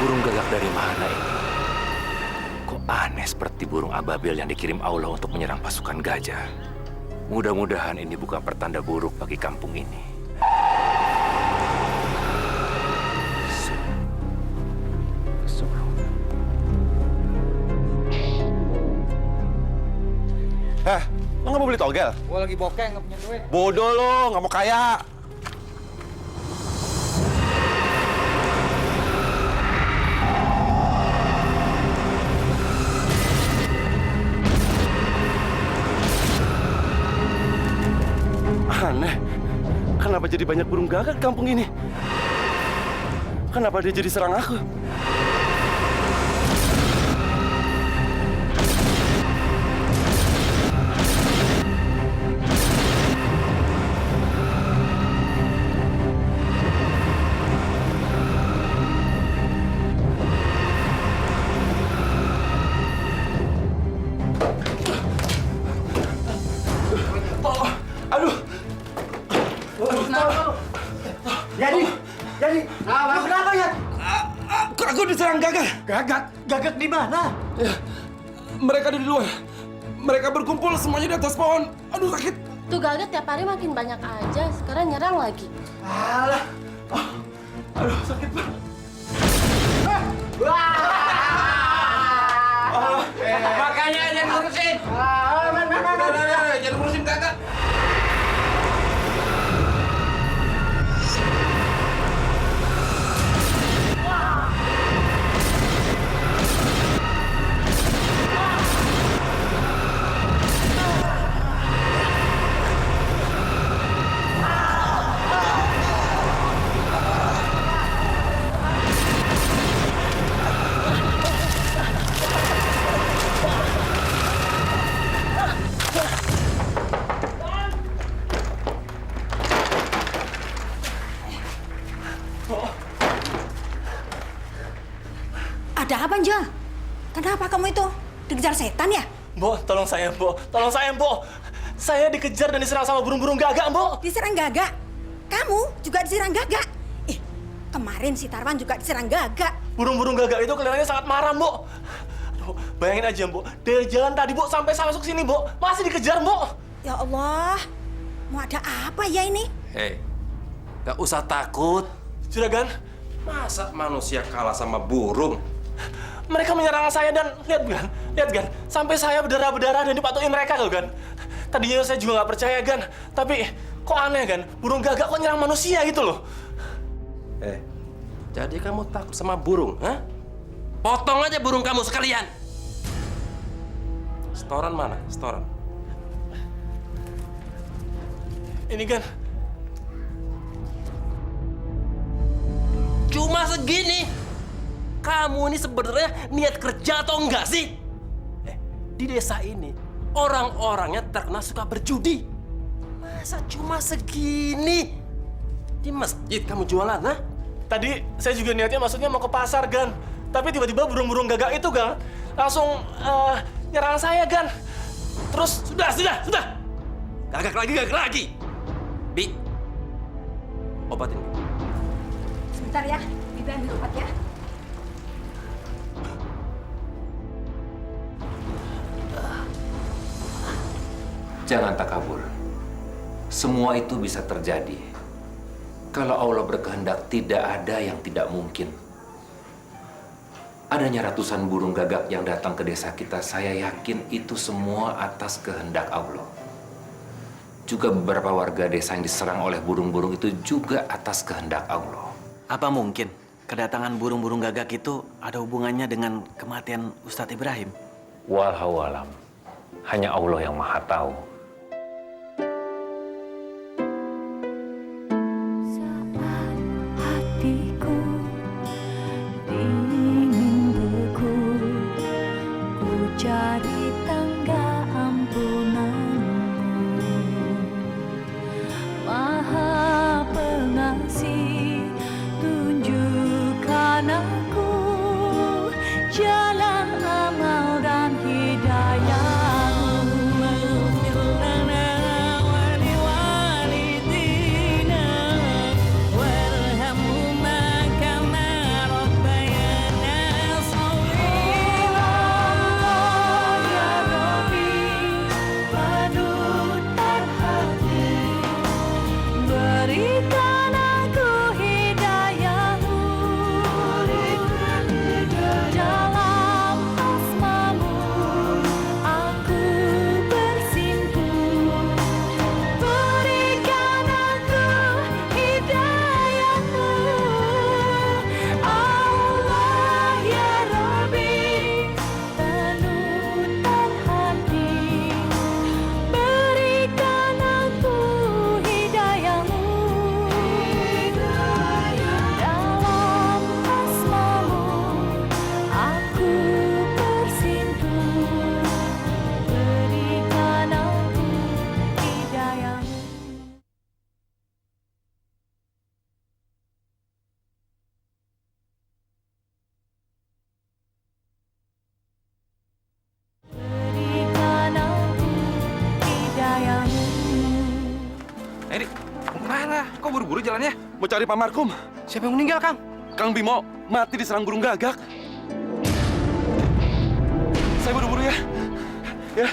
Burung gagak dari mana ini? Kok aneh seperti burung ababil yang dikirim Allah untuk menyerang pasukan gajah. Mudah-mudahan ini bukan pertanda buruk bagi kampung ini. Lo nggak mau beli togel? Gua lagi bokeh, nggak punya duit. Bodoh lo, nggak mau kaya. Aneh, kenapa jadi banyak burung gagak di kampung ini? Kenapa dia jadi serang aku? Kenapa ya? Aku diserang gagak. Gagak di mana? Ya, mereka ada di luar. Mereka berkumpul semuanya di atas pohon. Aduh, sakit. Tuh gagak tiap hari makin banyak aja. Sekarang nyerang lagi. Alah. Aduh, sakit banget. Makanya jangan ngurusin. Udah, jangan ngurusin gagak. Ada apa, Jal? Kenapa kamu itu? Dikejar setan ya? Mbok, tolong saya, Mbok. Tolong saya, Mbok. Saya dikejar dan diserang sama burung-burung gagak, Mbok. Diserang gagak? Kamu juga diserang gagak? Kemarin si Tarwan juga diserang gagak. Burung-burung gagak itu kelihatannya sangat marah, Mbok. Aduh, bayangin aja, Mbok. Dari jalan tadi, Mbok, sampai saya masuk sini, Mbok. Masih dikejar, Mbok. Ya Allah, mau ada apa ya ini? Hei, gak usah takut. Juragan, Masa manusia kalah sama burung? mereka menyerang saya dan lihat, Gan. Sampai saya berdarah-berdarah dan dipatuhi mereka, loh, Gan. Tadinya saya juga nggak percaya, Gan. Tapi kok aneh, Gan? Burung gagak kok nyerang manusia gitu, loh. Jadi kamu takut sama burung, ha? Potong aja burung kamu sekalian. Setoran mana? Setoran. Ini, Gan. Cuma segini. Kamu ini sebenarnya niat kerja atau enggak sih? Di desa ini orang-orangnya terkenal suka berjudi. Masa cuma segini? Di masjid kamu jualan, ha? Tadi saya juga niatnya maksudnya mau ke pasar, Gan. Tapi tiba-tiba burung-burung gagak itu, Gan, langsung nyerang saya, Gan. Terus, Sudah. Gagak lagi. Bi, obatin. Sebentar ya, Bibi ambil obat ya. Jangan takabur. Semua itu bisa terjadi. Kalau Allah berkehendak, tidak ada yang tidak mungkin. Adanya ratusan burung gagak yang datang ke desa kita, saya yakin itu semua atas kehendak Allah. Juga beberapa warga desa yang diserang oleh burung-burung itu juga atas kehendak Allah. Apa mungkin kedatangan burung-burung gagak itu ada hubungannya dengan kematian Ustadz Ibrahim? Wallahu alam. Hanya Allah yang Maha Tahu. Hatiku ingin beku, ku cari tangga ampunanmu. Maha Pengasih, tunjukkan aku jalan amal dan hidayahmu. buru-buru jalannya. Mau cari Pak Markum. Siapa yang meninggal, Kang? Kang Bimo mati diserang burung gagak. Saya buru-buru ya. Ya.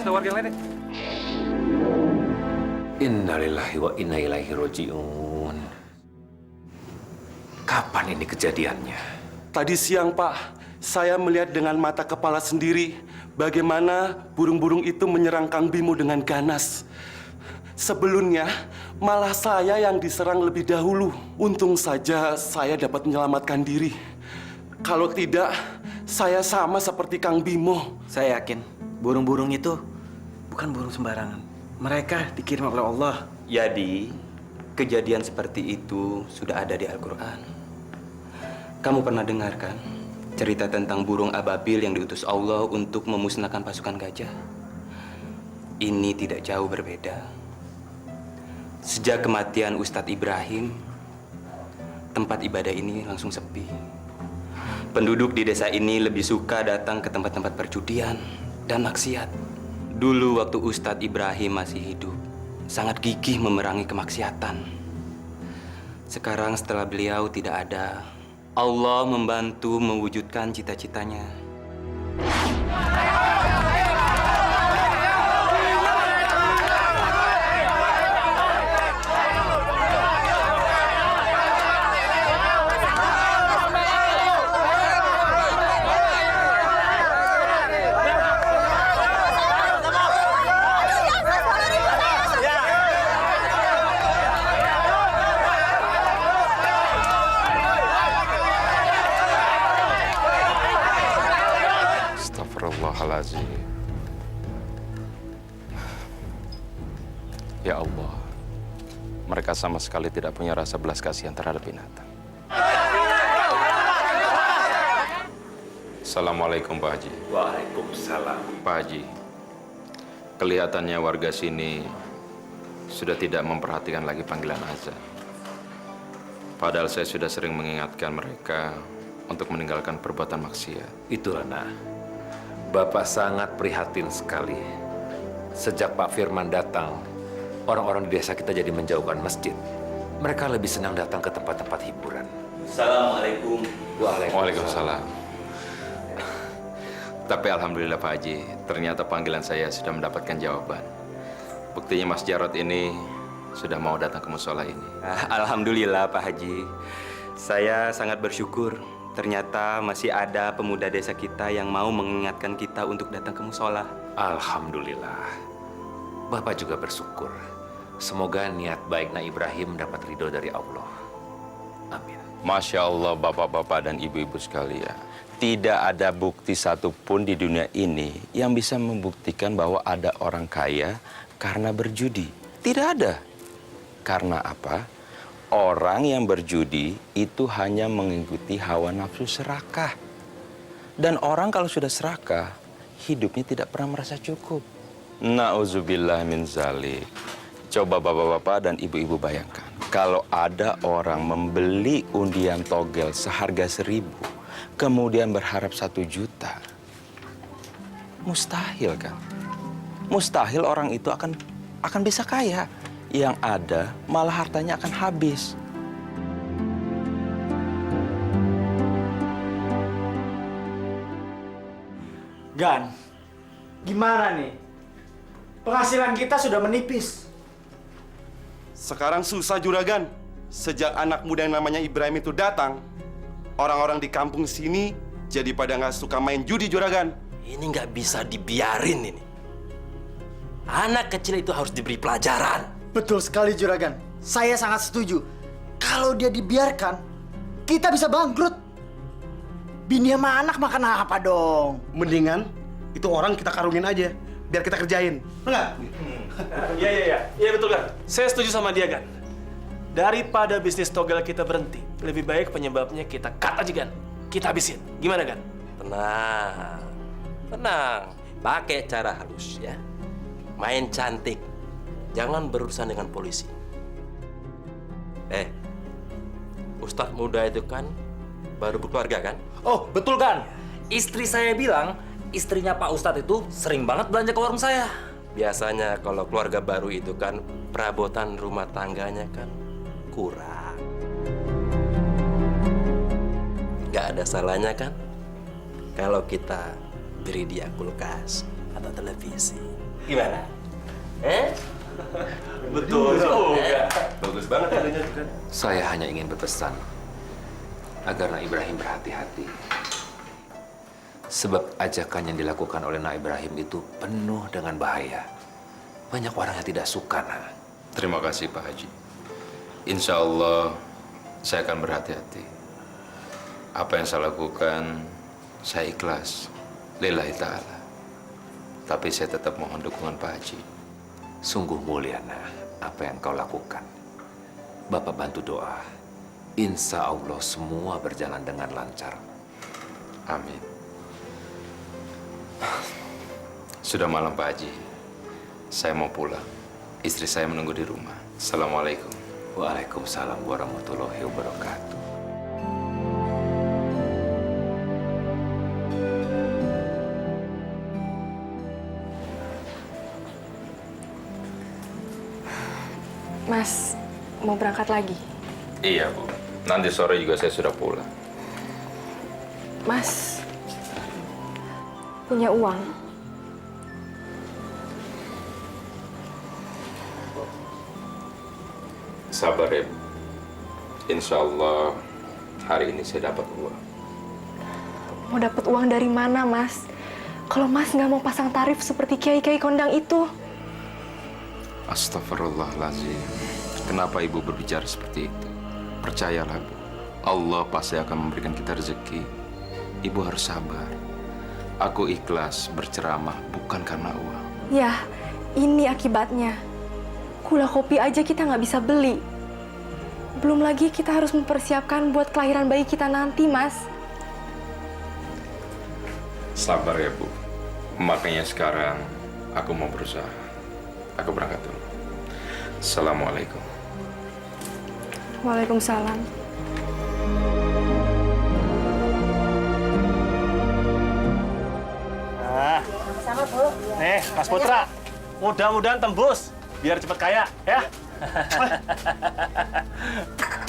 Ada warga yang lain. Innalillahi wa inna ilaihi roji'un. Kapan ini kejadiannya? Tadi siang, Pak, saya melihat dengan mata kepala sendiri bagaimana burung-burung itu menyerang Kang Bimo dengan ganas. Sebelumnya, malah saya yang diserang lebih dahulu. Untung saja saya dapat menyelamatkan diri. Kalau tidak, saya sama seperti Kang Bimo. Saya yakin burung-burung itu bukan burung sembarangan. Mereka dikirim oleh Allah. Jadi, kejadian seperti itu sudah ada di Al-Quran. Kamu pernah dengar kan cerita tentang burung ababil yang diutus Allah untuk memusnahkan pasukan gajah? Ini tidak jauh berbeda. Sejak kematian Ustadz Ibrahim, tempat ibadah ini langsung sepi. Penduduk di desa ini lebih suka datang ke tempat-tempat perjudian dan maksiat. Dulu waktu Ustadz Ibrahim masih hidup, sangat gigih memerangi kemaksiatan. Sekarang setelah beliau tidak ada, Allah membantu mewujudkan cita-citanya. Astagfirullahaladzim. Ya Allah, mereka sama sekali tidak punya rasa belas kasihan terhadap binatang. Assalamualaikum Pak Haji. Waalaikumsalam. Pak Haji, kelihatannya warga sini sudah tidak memperhatikan lagi panggilan azan. Padahal saya sudah sering mengingatkan mereka untuk meninggalkan perbuatan maksiat. Itulah, nah. Bapak sangat prihatin sekali. Sejak Pak Firman datang, orang-orang di desa kita jadi menjauhkan masjid. Mereka lebih senang datang ke tempat-tempat hiburan. Assalamualaikum. Waalaikumsalam. Tapi alhamdulillah Pak Haji, ternyata panggilan saya sudah mendapatkan jawaban. Buktinya Mas Jarod ini sudah mau datang ke musola ini. Alhamdulillah Pak Haji. Saya sangat bersyukur. Ternyata masih ada pemuda desa kita yang mau mengingatkan kita untuk datang ke musola. Alhamdulillah. Bapak juga bersyukur. Semoga niat baik Nak Ibrahim dapat ridho dari Allah. Amin. Masya Allah bapak-bapak dan ibu-ibu sekalian. Tidak ada bukti satupun di dunia ini yang bisa membuktikan bahwa ada orang kaya karena berjudi. Tidak ada. Karena apa? Orang yang berjudi itu hanya mengikuti hawa nafsu serakah. Dan orang kalau sudah serakah, hidupnya tidak pernah merasa cukup. Na'udzubillah min zalik. Coba bapak-bapak dan ibu-ibu bayangkan. Kalau ada orang membeli undian togel seharga 1.000, kemudian berharap 1 juta. Mustahil kan? Mustahil orang itu akan bisa kaya. Yang ada malah hartanya akan habis. Gan, gimana nih? Penghasilan kita sudah menipis. Sekarang susah juragan. Sejak anak muda yang namanya Ibrahim itu datang, orang-orang di kampung sini jadi pada nggak suka main judi juragan. Ini nggak bisa dibiarin ini. Anak kecil itu harus diberi pelajaran. Betul sekali juragan. Saya sangat setuju. Kalau dia dibiarkan, kita bisa bangkrut. Bini sama anak makan apa dong? Mendingan itu orang kita karungin aja, biar kita kerjain. Enggak? Iya betul kan. Saya setuju sama dia kan. Daripada bisnis togel kita berhenti, lebih baik penyebabnya kita cut aja kan. Kita habisin. Gimana kan? Tenang, tenang. Pakai cara halus ya. Main cantik. Jangan berurusan dengan polisi. Ustadz muda itu kan baru berkeluarga kan? Oh, betul kan? Istri saya bilang, istrinya Pak Ustadz itu sering banget belanja ke warung saya. Biasanya kalau keluarga baru itu kan perabotan rumah tangganya kan kurang. Gak ada salahnya kan kalau kita beri dia kulkas atau televisi. Gimana? Betul juga. Bagus banget adanya juga. Saya hanya ingin berpesan agar Nak Ibrahim berhati-hati. Sebab ajakan yang dilakukan oleh Nak Ibrahim itu penuh dengan bahaya. Banyak orang yang tidak suka, Nak. Terima kasih Pak Haji. Insya Allah saya akan berhati-hati. Apa yang saya lakukan, saya ikhlas. Lillahi ta'ala. Tapi saya tetap mohon dukungan Pak Haji. Sungguh mulia, Nak, apa yang kau lakukan. Bapak bantu doa. Insya Allah semua berjalan dengan lancar. Amin. Sudah malam Pak Haji. Saya mau pulang. Istri saya menunggu di rumah. Assalamualaikum. Waalaikumsalam warahmatullahi wabarakatuh. Mas, mau berangkat lagi? Iya Bu. Nanti sore juga saya sudah pulang. Mas, punya uang? Sabar ya Bu. Insya Allah hari ini saya dapat uang. Mau dapat uang dari mana, Mas? Kalau Mas nggak mau pasang tarif seperti kiai-kiai kondang itu. Astagfirullahaladzim. Kenapa Ibu berbicara seperti itu? Percayalah Bu. Allah pasti akan memberikan kita rezeki. Ibu harus sabar. Aku ikhlas berceramah bukan karena uang. Ya, ini akibatnya. Gula kopi aja kita nggak bisa beli. Belum lagi kita harus mempersiapkan buat kelahiran bayi kita nanti, Mas. Sabar ya Bu. Makanya sekarang aku mau berusaha. Aku berangkat dulu. Assalamualaikum. Waalaikumsalam. Nah, Sama, Bu. nih Mas Putra, mudah-mudahan tembus biar cepet kaya ya.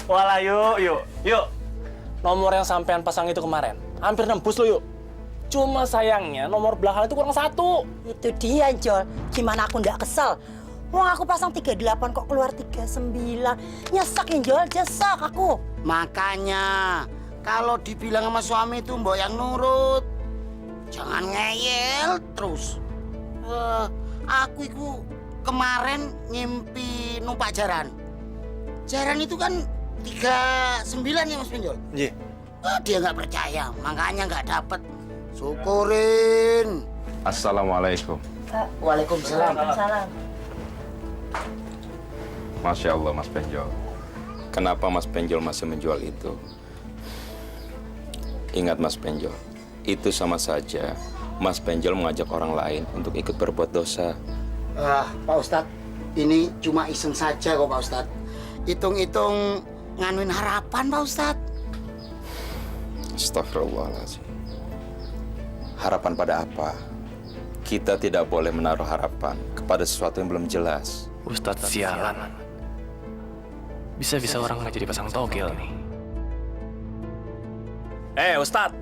Walah yuk. Nomor yang sampean pasang itu kemarin hampir nembus lo yuk. Cuma sayangnya nomor belakang itu kurang 1. Itu dia, Jol. Gimana aku nggak kesel? Wong aku pasang 38 kok keluar 39. Nyesek ya, Jol. Nyesek aku. Makanya, kalau dibilang sama suami itu mbok yang nurut. Jangan ngeyel terus. Aku itu kemarin ngimpi numpak jaran. Jaran itu kan 39 ya Mas Pinjol? Iya. Dia nggak percaya, makanya nggak dapet. Syukurin. Assalamualaikum. Waalaikumsalam. Masya Allah Mas Penjol. Kenapa Mas Penjol masih menjual itu? Ingat Mas Penjol, itu sama saja Mas Penjol mengajak orang lain untuk ikut berbuat dosa. Pak Ustadz, ini cuma iseng saja kok Pak Ustadz. Hitung-hitung nganuin harapan Pak Ustadz. Astagfirullahaladzim. Harapan pada apa? Kita tidak boleh menaruh harapan kepada sesuatu yang belum jelas. Ustadz sialan. Bisa-bisa orang nggak jadi pasang togel nih. Ustadz,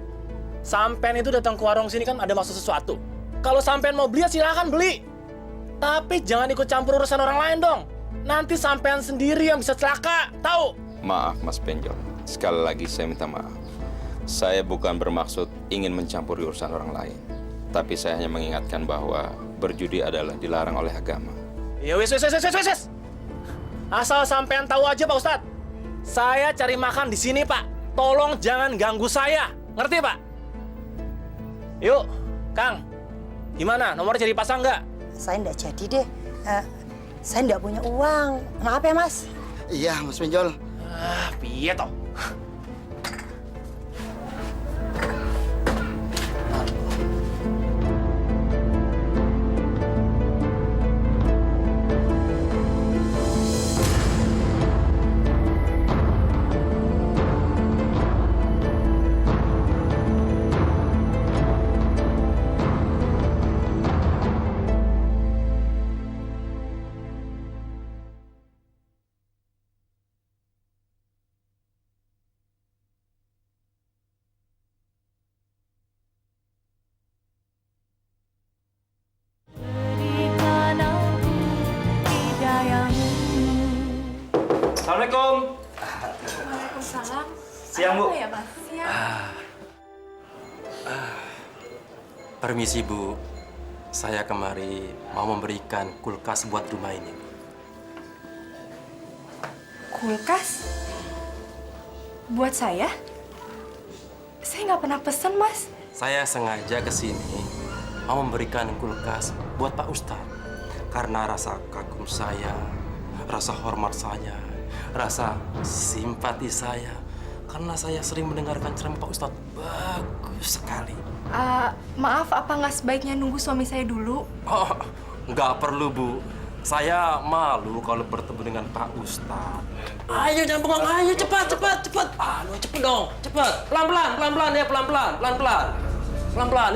sampean itu datang ke warung sini kan ada maksud sesuatu. Kalau sampean mau beli, silakan beli. Tapi jangan ikut campur urusan orang lain dong. Nanti sampean sendiri yang bisa celaka, tahu? Maaf Mas Penjol, sekali lagi saya minta maaf. Saya bukan bermaksud ingin mencampuri urusan orang lain. Tapi saya hanya mengingatkan bahwa berjudi adalah dilarang oleh agama. Ya wes. Asal sampean tahu aja Pak Ustadz. Saya cari makan di sini Pak. Tolong jangan ganggu saya. Ngerti Pak? Yuk, Kang. Gimana? Nomornya jadi pasang nggak? Saya nggak jadi deh. Saya nggak punya uang. Maaf ya, Mas. Iya, Mas Pinjol. Piye toh? Waalaikumsalam. Siang, Bu. Apa ya, Mas? Siang. Permisi, Bu. Saya kemari mau memberikan kulkas buat rumah ini. Kulkas? Buat saya? Saya nggak pernah pesen, Mas. Saya sengaja ke sini mau memberikan kulkas buat Pak Ustadz. Karena rasa kagum saya, rasa hormat saya, rasa simpati saya. Karena saya sering mendengarkan ceramah Pak Ustadz. Bagus sekali. Maaf, apa nggak sebaiknya nunggu suami saya dulu? Oh, nggak perlu, Bu. Saya malu kalau bertemu dengan Pak Ustadz. Ayo, jangan bengong. Ayo, cepat. Aduh, cepet dong. Cepat. Pelan-pelan ya, pelan-pelan.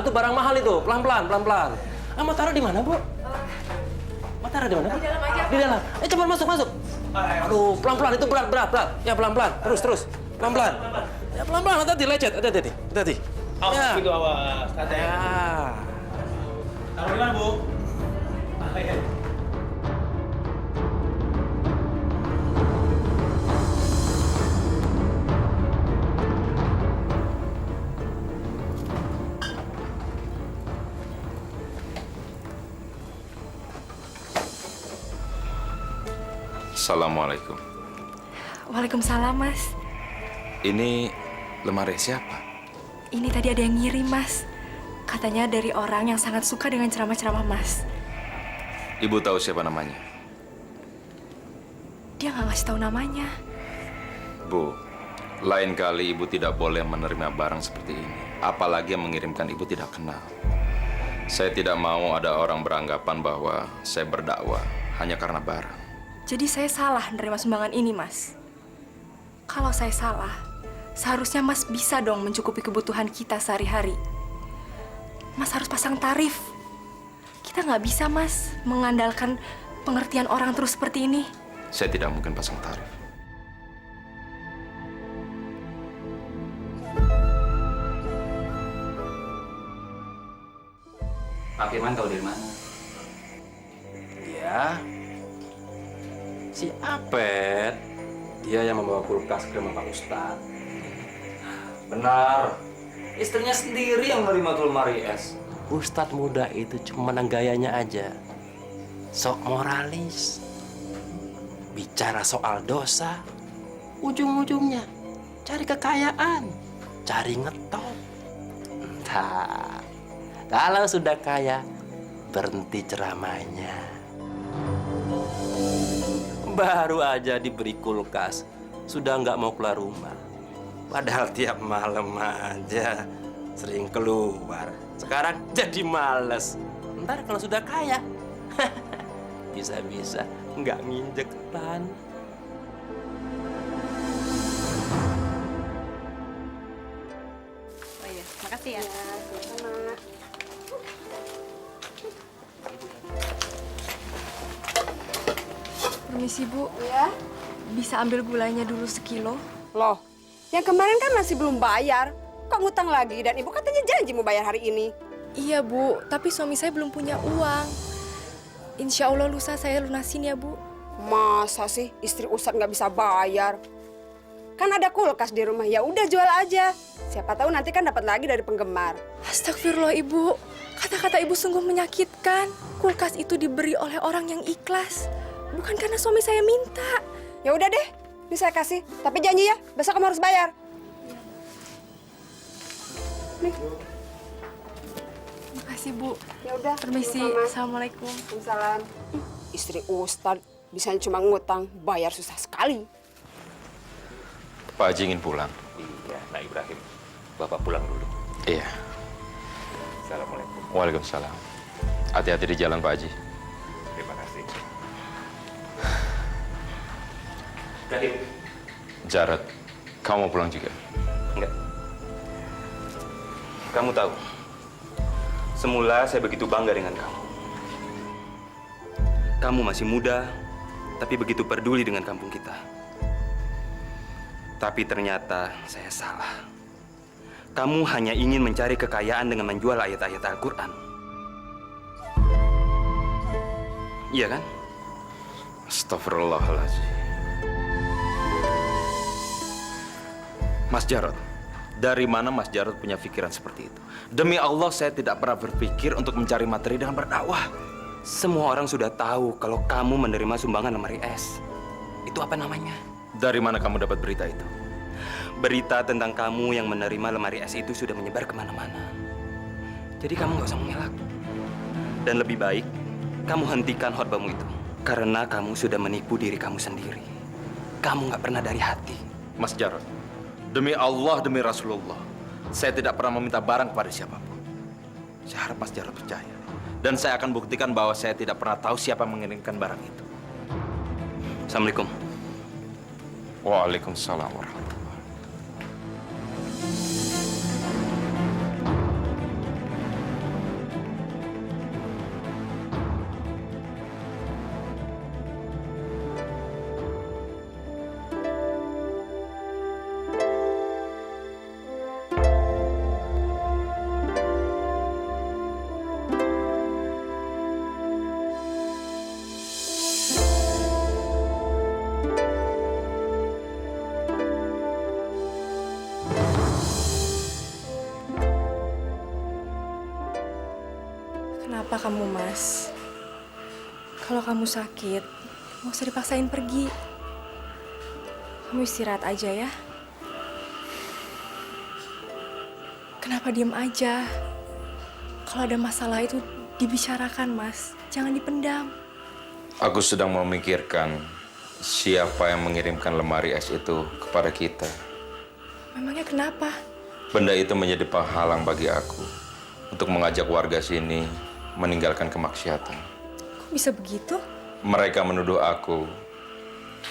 Itu barang mahal itu. Pelan-pelan. Mataara di mana, Bu? Mataara di mana? Di dalam aja. Di dalam. Cepat masuk. Aduh, pelan-pelan. Itu berat. Ya, pelan-pelan. Terus. Pelan-pelan. Ya, pelan-pelan. Hati-hati, lecet. Hati-hati. Awas gitu, awas. Santai. Ya. Taruh di mana, Bu? Assalamualaikum. Waalaikumsalam, Mas. Ini lemari siapa? Ini tadi ada yang ngirim, Mas. Katanya dari orang yang sangat suka dengan ceramah-ceramah Mas. Ibu tahu siapa namanya? Dia nggak ngasih tahu namanya. Bu, lain kali ibu tidak boleh menerima barang seperti ini. Apalagi yang mengirimkan ibu tidak kenal. Saya tidak mau ada orang beranggapan bahwa saya berdakwah hanya karena barang. Jadi saya salah menerima sumbangan ini, Mas. Kalau saya salah, seharusnya Mas bisa dong mencukupi kebutuhan kita sehari-hari. Mas harus pasang tarif. Kita nggak bisa, Mas, mengandalkan pengertian orang terus seperti ini. Saya tidak mungkin pasang tarif. Pak Firman tahu dari mana? Ya, si Apet, dia yang membawa kulkas ke rumah Pak Ustadz. Benar. Istrinya sendiri yang nerima tuh lemari es. Ustadz muda itu cuma gayanya aja. Sok moralis. Bicara soal dosa, ujung-ujungnya cari kekayaan, cari ngetop. Entah, kalau sudah kaya, berhenti ceramahnya. Baru aja diberi kulkas, sudah nggak mau keluar rumah. Padahal tiap malam aja sering keluar. Sekarang jadi males. Ntar kalau sudah kaya, bisa-bisa nggak nginjek tanah. Oh iya, makasih ya. Sama-sama. Permisi, Bu. Ya? Bisa ambil gulanya dulu sekilo? Loh, yang kemarin kan masih belum bayar. Kok ngutang lagi? Dan ibu katanya janji mau bayar hari ini. Iya, Bu. Tapi suami saya belum punya uang. Insya Allah lusa saya lunasin ya, Bu. Masa sih istri Ustadz nggak bisa bayar? Kan ada kulkas di rumah, ya udah jual aja. Siapa tahu nanti kan dapat lagi dari penggemar. Astagfirullah, Ibu. Kata-kata Ibu sungguh menyakitkan. Kulkas itu diberi oleh orang yang ikhlas. Bukan karena suami saya minta. Ya udah deh, ini saya kasih. Tapi janji ya, besok kamu harus bayar. Nih. Makasih, Bu. Ya udah. Permisi. Sama-sama. Assalamualaikum. Waalaikumsalam. Istri Ustadz bisanya cuma ngutang, bayar susah sekali. Pak Haji ingin pulang. Iya, Nak Ibrahim. Bapak pulang dulu. Iya. Assalamualaikum. Waalaikumsalam. Hati-hati di jalan, Pak Haji. Terima kasih. Kadip. Jarod, kamu mau pulang juga? Enggak. Kamu tahu, semula saya begitu bangga dengan kamu. Kamu masih muda, tapi begitu peduli dengan kampung kita. Tapi ternyata saya salah. Kamu hanya ingin mencari kekayaan dengan menjual ayat-ayat Al-Quran. Iya kan? Astagfirullahaladzim. Mas Jarod, dari mana Mas Jarod punya pikiran seperti itu? Demi Allah, saya tidak pernah berpikir untuk mencari materi dengan berdakwah. Semua orang sudah tahu kalau kamu menerima sumbangan lemari es. Itu apa namanya? Dari mana kamu dapat berita itu? Berita tentang kamu yang menerima lemari es itu sudah menyebar kemana-mana. Jadi kamu nggak usah mengelak. Dan lebih baik, kamu hentikan khotbahmu itu. Karena kamu sudah menipu diri kamu sendiri. Kamu nggak pernah dari hati. Mas Jarod, demi Allah, demi Rasulullah, saya tidak pernah meminta barang kepada siapapun. Saya harap Mas Jarod percaya. Dan saya akan buktikan bahwa saya tidak pernah tahu siapa yang mengirimkan barang itu. Assalamualaikum. Waalaikumsalam warahmatullahi. Kenapa kamu, Mas? Kalau kamu sakit, nggak usah dipaksain pergi. Kamu istirahat aja ya. Kenapa diem aja? Kalau ada masalah itu dibicarakan, Mas. Jangan dipendam. Aku sedang memikirkan siapa yang mengirimkan lemari es itu kepada kita. Memangnya kenapa? Benda itu menjadi penghalang bagi aku untuk mengajak warga sini meninggalkan kemaksiatan. Kok bisa begitu? Mereka menuduh aku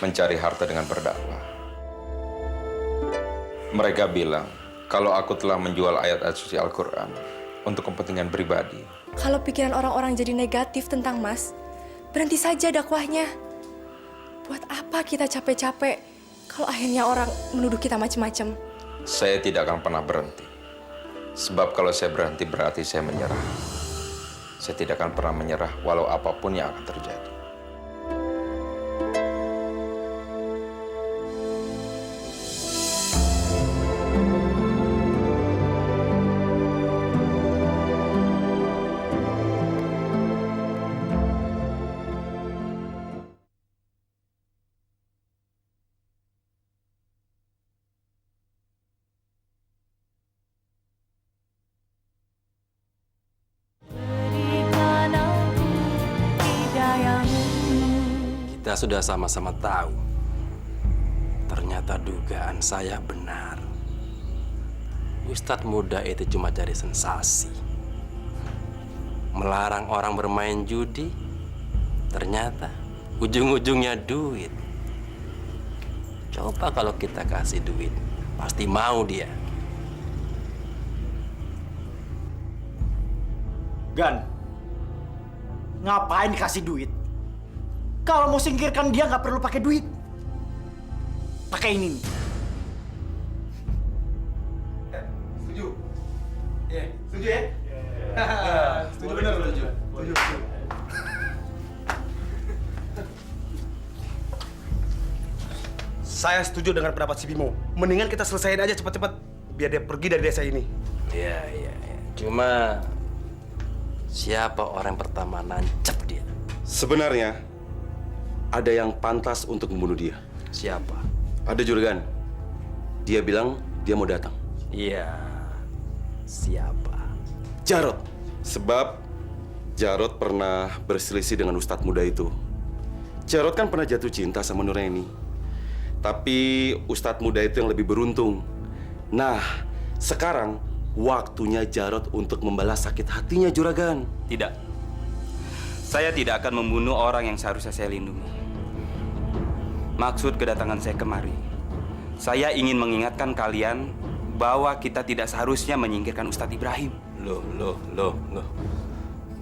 mencari harta dengan berdakwah. Mereka bilang kalau aku telah menjual ayat-ayat suci Al-Quran untuk kepentingan pribadi. Kalau pikiran orang-orang jadi negatif tentang Mas, berhenti saja dakwahnya. Buat apa kita capek-capek kalau akhirnya orang menuduh kita macam-macam? Saya tidak akan pernah berhenti. Sebab kalau saya berhenti berarti saya menyerah. Saya tidak akan pernah menyerah walau apapun yang akan terjadi. Kita sudah sama-sama tahu. Ternyata dugaan saya benar. Ustadz muda itu cuma cari sensasi. Melarang orang bermain judi, ternyata ujung-ujungnya duit. Coba kalau kita kasih duit, pasti mau dia. Gan, ngapain dikasih duit? Kalau mau singkirkan dia nggak perlu pakai duit. Pakai ini nih. Setuju? Iya, setuju ya? Setuju benar, setuju. Saya setuju dengan pendapat si Bimo. Mendingan kita selesaiin aja cepat-cepat biar dia pergi dari desa ini. Iya. Cuma siapa orang pertama nancep dia? Sebenarnya ada yang pantas untuk membunuh dia. Siapa? Ada juragan. Dia bilang dia mau datang. Iya. Siapa? Jarod. Sebab Jarod pernah berselisih dengan ustadz muda itu. Jarod kan pernah jatuh cinta sama Nuraini. Tapi ustadz muda itu yang lebih beruntung. Nah, sekarang waktunya Jarod untuk membalas sakit hatinya juragan. Tidak. Saya tidak akan membunuh orang yang seharusnya saya lindungi. Maksud kedatangan saya kemari, saya ingin mengingatkan kalian bahwa kita tidak seharusnya menyingkirkan Ustadz Ibrahim. Loh.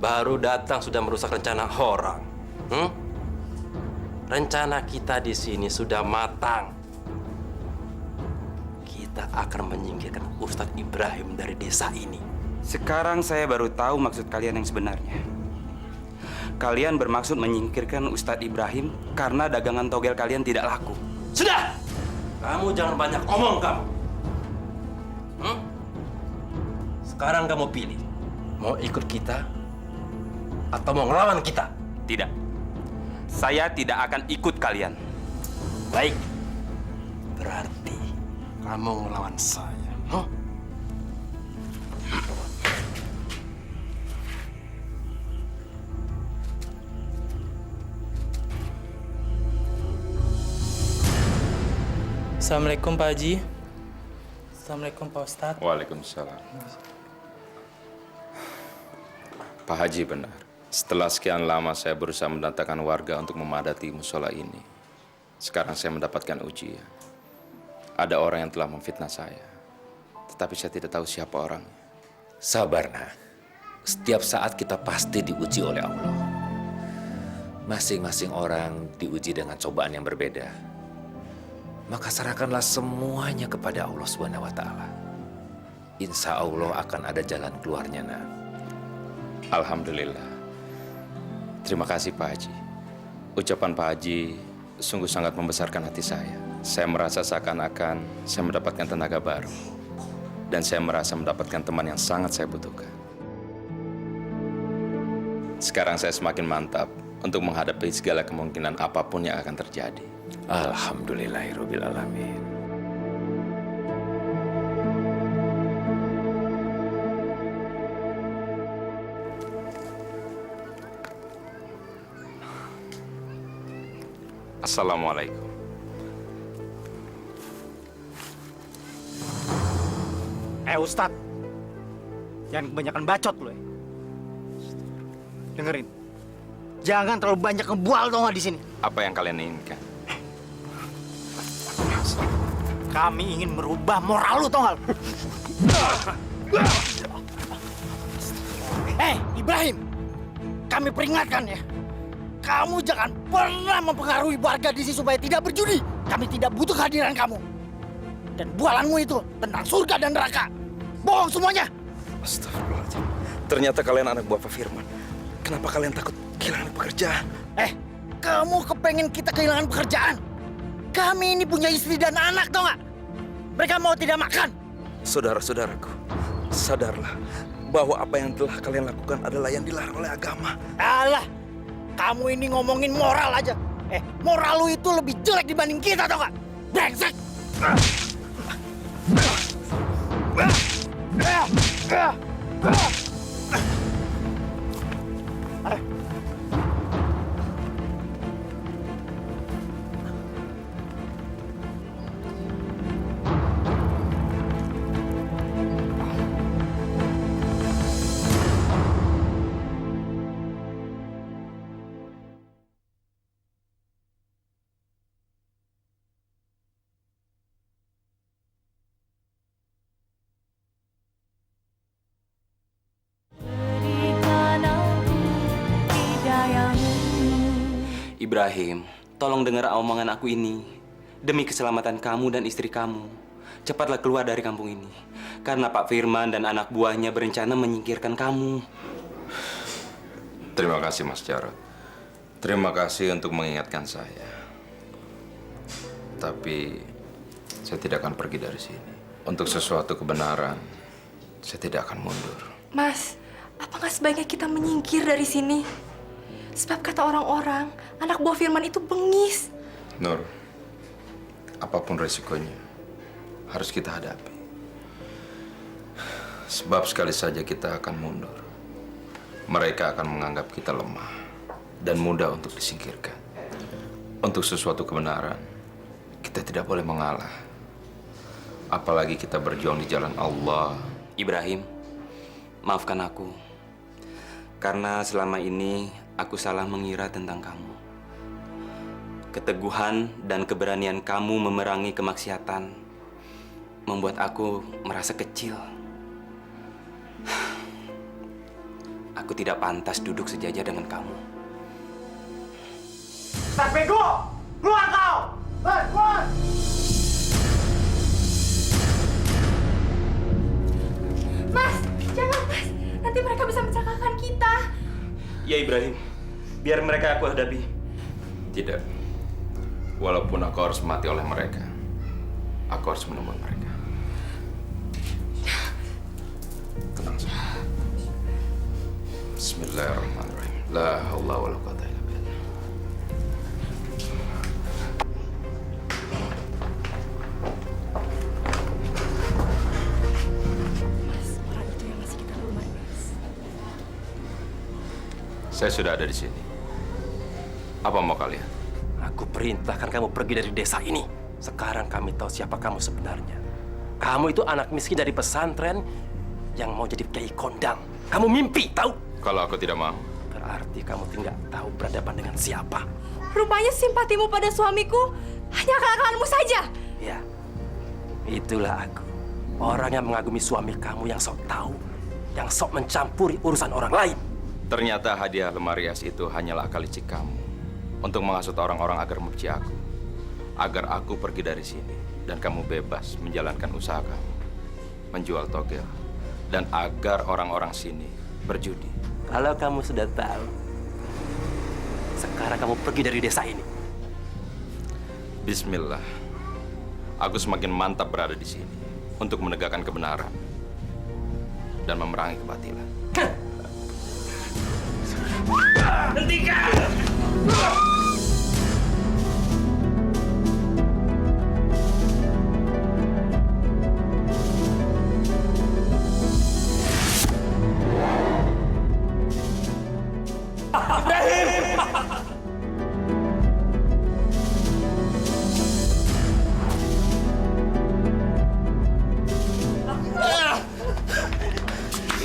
Baru datang sudah merusak rencana orang. Rencana kita di sini sudah matang. Kita akan menyingkirkan Ustadz Ibrahim dari desa ini. Sekarang saya baru tahu maksud kalian yang sebenarnya. Kalian bermaksud menyingkirkan Ustadz Ibrahim karena dagangan togel kalian tidak laku. Sudah! Kamu jangan banyak omong, kamu. Sekarang kamu pilih, mau ikut kita atau mau ngelawan kita? Tidak. Saya tidak akan ikut kalian. Baik. Berarti kamu ngelawan saya. Huh? Assalamualaikum Pak Haji. Assalamualaikum Pak Ustadz. Waalaikumsalam. Pak Haji benar. Setelah sekian lama saya berusaha mendatangkan warga untuk memadati musola ini. Sekarang saya mendapatkan ujian. Ada orang yang telah memfitnah saya. Tetapi saya tidak tahu siapa orangnya. Sabar, nak. Setiap saat kita pasti diuji oleh Allah. Masing-masing orang diuji dengan cobaan yang berbeda. Maka serahkanlah semuanya kepada Allah Subhanahu wa Ta'ala. Insya Allah akan ada jalan keluarnya, nak. Alhamdulillah. Terima kasih Pak Haji. Ucapan Pak Haji sungguh sangat membesarkan hati saya. Saya merasa seakan-akan saya mendapatkan tenaga baru. Dan saya merasa mendapatkan teman yang sangat saya butuhkan. Sekarang saya semakin mantap untuk menghadapi segala kemungkinan apapun yang akan terjadi. Alhamdulillahirabbil alamin. Assalamualaikum. Ustadz, jangan kebanyakan bacot lo ya. Dengerin, jangan terlalu banyak ngebual tau nggak di sini. Apa yang kalian inginkan? Kami ingin merubah moral lu tau nggak? Ibrahim, kami peringatkan ya. Kamu jangan pernah mempengaruhi warga di sini supaya tidak berjudi. Kami tidak butuh kehadiran kamu. Dan bualanmu itu tentang surga dan neraka. Bohong semuanya. Astagfirullahaladzim. Ternyata kalian anak buah Pak Firman. Kenapa kalian takut kehilangan pekerjaan? Kamu kepengen kita kehilangan pekerjaan? Kami ini punya istri dan anak, tau nggak? Mereka mau tidak makan. Saudara-saudaraku, sadarlah bahwa apa yang telah kalian lakukan adalah yang dilarang oleh agama. Alah, kamu ini ngomongin moral aja. Moral lu itu lebih jelek dibanding kita, tau nggak? Brengsek! Ibrahim, tolong dengar omongan aku ini. Demi keselamatan kamu dan istri kamu, cepatlah keluar dari kampung ini. Karena Pak Firman dan anak buahnya berencana menyingkirkan kamu. Terima kasih Mas Jarod. Terima kasih untuk mengingatkan saya. Tapi saya tidak akan pergi dari sini. Untuk sesuatu kebenaran, saya tidak akan mundur. Mas, apa nggak sebaiknya kita menyingkir dari sini? Sebab kata orang-orang, anak buah Firman itu bengis. Nur, apapun resikonya, harus kita hadapi. Sebab sekali saja kita akan mundur, mereka akan menganggap kita lemah dan mudah untuk disingkirkan. Untuk sesuatu kebenaran, kita tidak boleh mengalah. Apalagi kita berjuang di jalan Allah. Ibrahim, maafkan aku. Karena selama ini aku salah mengira tentang kamu. Keteguhan dan keberanian kamu memerangi kemaksiatan membuat aku merasa kecil. Aku tidak pantas duduk sejajar dengan kamu. Tak bego! Keluar kau! Keluar! Mas, jangan Mas. Nanti mereka bisa mencelakakan kita. Ya Ibrahim, biar mereka aku hadapi. Tidak. Walaupun aku harus mati oleh mereka, aku harus menemukan mereka. tenang saja. Bismillahirrahmanirrahim. La haula wala quwata illa billah. Orang itu yang ngasih kita rumah, Mas. Saya sudah ada di sini. Apa mau kalian? Aku perintahkan kamu pergi dari desa ini. Sekarang kami tahu siapa kamu sebenarnya. Kamu itu anak miskin dari pesantren yang mau jadi kiai kondang. Kamu mimpi, tahu? Kalau aku tidak mau. Berarti kamu tidak tahu berhadapan dengan siapa. Rupanya simpatimu pada suamiku hanya akal-akalanmu saja. Ya, itulah aku. Orang yang mengagumi suami kamu yang sok tahu, yang sok mencampuri urusan orang lain. Ternyata hadiah lemari es itu hanyalah akal licik kamu untuk menghasut orang-orang agar membenci aku. Agar aku pergi dari sini dan kamu bebas menjalankan usaha kamu, menjual togel, dan agar orang-orang sini berjudi. Kalau kamu sudah tahu, sekarang kamu pergi dari desa ini. Bismillah. Aku semakin mantap berada di sini untuk menegakkan kebenaran dan memerangi kebatilan. Hentikan!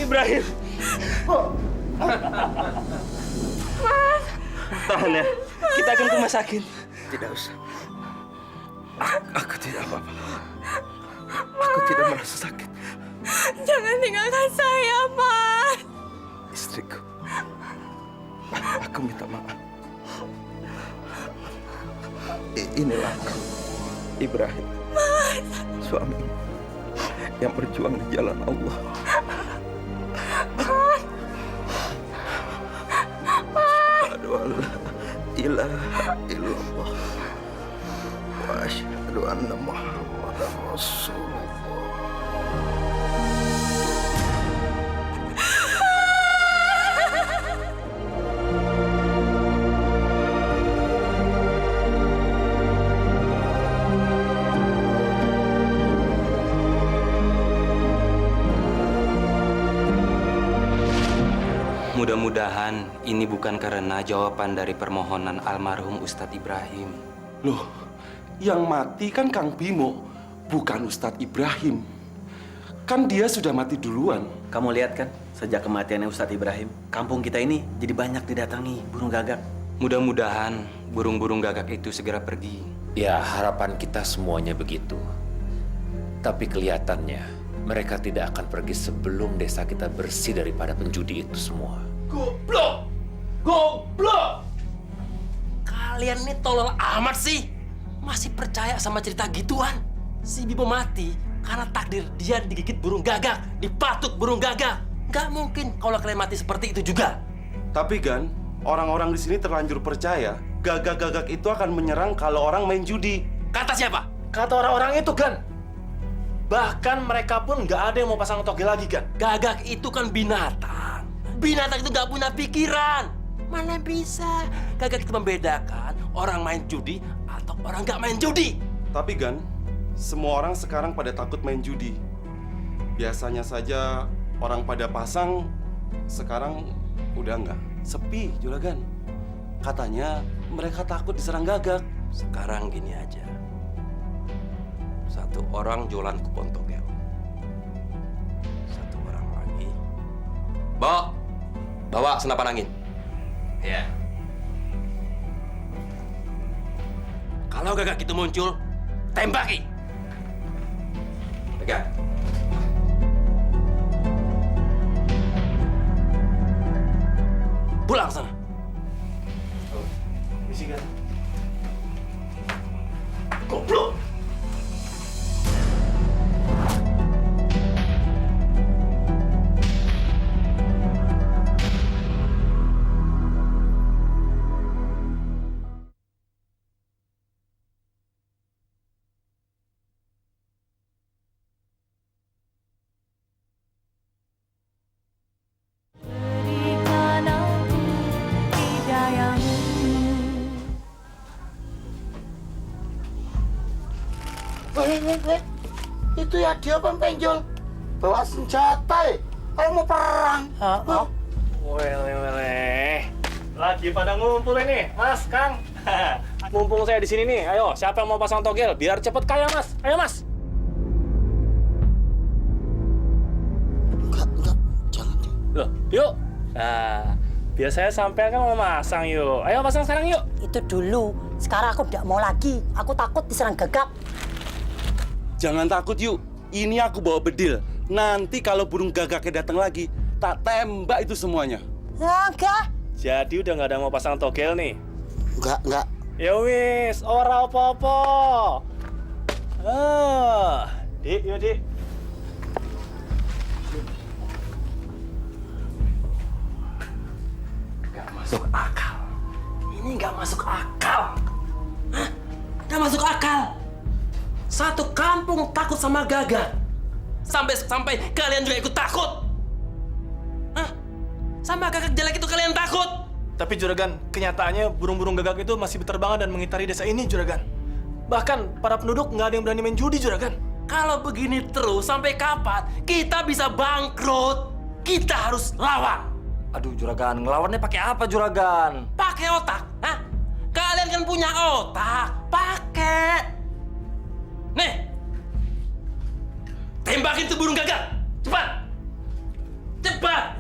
Ibrahim. Mas. Tahan ya, kita akan ke rumah sakit. Tidak usah. Aku tidak apa-apa. Aku tidak merasa sakit. Jangan tinggalkan saya, Mas. Istriku, aku minta maaf. Inilah aku, Ibrahim, suami yang berjuang di jalan Allah. Asyhadu an la ilaha illallah wa asyhadu anna Muhammadan Rasulullah. Mudah-mudahan ini bukan karena jawaban dari permohonan almarhum Ustadz Ibrahim. Loh, yang mati kan Kang Bimo, bukan Ustadz Ibrahim. Kan dia sudah mati duluan. Kamu lihat kan, sejak kematiannya Ustadz Ibrahim, kampung kita ini jadi banyak didatangi burung gagak. Mudah-mudahan burung-burung gagak itu segera pergi. Ya, harapan kita semuanya begitu. Tapi kelihatannya mereka tidak akan pergi sebelum desa kita bersih daripada penjudi itu semua. Goblok! Goblok! Kalian ini tolol amat sih. Masih percaya sama cerita gituan? Si Bimo mati karena takdir dia digigit burung gagak, dipatuk burung gagak. Nggak mungkin kalau kalian mati seperti itu juga. Tapi Gan, orang-orang di sini terlanjur percaya gagak-gagak itu akan menyerang kalau orang main judi. Kata siapa? Kata orang-orang itu, Gan. Bahkan mereka pun nggak ada yang mau pasang togel lagi, Gan. Gagak itu kan binatang. Binatang itu nggak punya pikiran. Mana bisa gagak itu membedakan orang main judi atau orang nggak main judi? Tapi Gan, semua orang sekarang pada takut main judi. Biasanya saja orang pada pasang, sekarang udah nggak. Sepi, Juragan. Katanya mereka takut diserang gagak. Sekarang gini aja. Satu orang jualan kupon togel. Satu orang lagi. Bawa senapan angin. Ya. Kalau gagak itu muncul, tembaki. Pegang. Pulang sana. Misi Gan. Goblok! Itu ya dia penjol bawa senjata. Kamu mau perang? Wele. Lagi pada ngumpul ini, Mas, Kang. Mumpung saya di sini nih, ayo siapa yang mau pasang togel biar cepet kaya, Mas? Ayo, Mas. Enggak, jangan. Loh, yuk. Nah, biar saya sampai kan mau masang yuk. Ayo pasang sekarang yuk. Itu dulu. Sekarang aku tidak mau lagi. Aku takut diserang gagak. Jangan takut yuk. Ini aku bawa bedil. Nanti kalau burung gagaknya datang lagi, tak tembak itu semuanya. Enggak. Jadi udah nggak ada mau pasang togel nih? Enggak. Ya wis, ora apa-apa. Dik, yuk Dik. Gak masuk akal. Ini gak masuk akal. Hah? Gak masuk akal. Satu kampung takut sama Gagak. Sampai kalian juga ikut takut. Hah? Sama Gagak jelek itu kalian takut. Tapi Juragan, kenyataannya burung-burung gagak itu masih berterbangan dan mengitari desa ini, Juragan. Bahkan para penduduk nggak ada yang berani main judi, Juragan. Kalau begini terus, sampai kapan kita bisa bangkrut? Kita harus lawan. Aduh, Juragan, ngelawannya pakai apa, Juragan? Pakai otak, hah? Kalian kan punya otak, pakai. Nih, tembakin tuh burung gagak, cepat, cepat.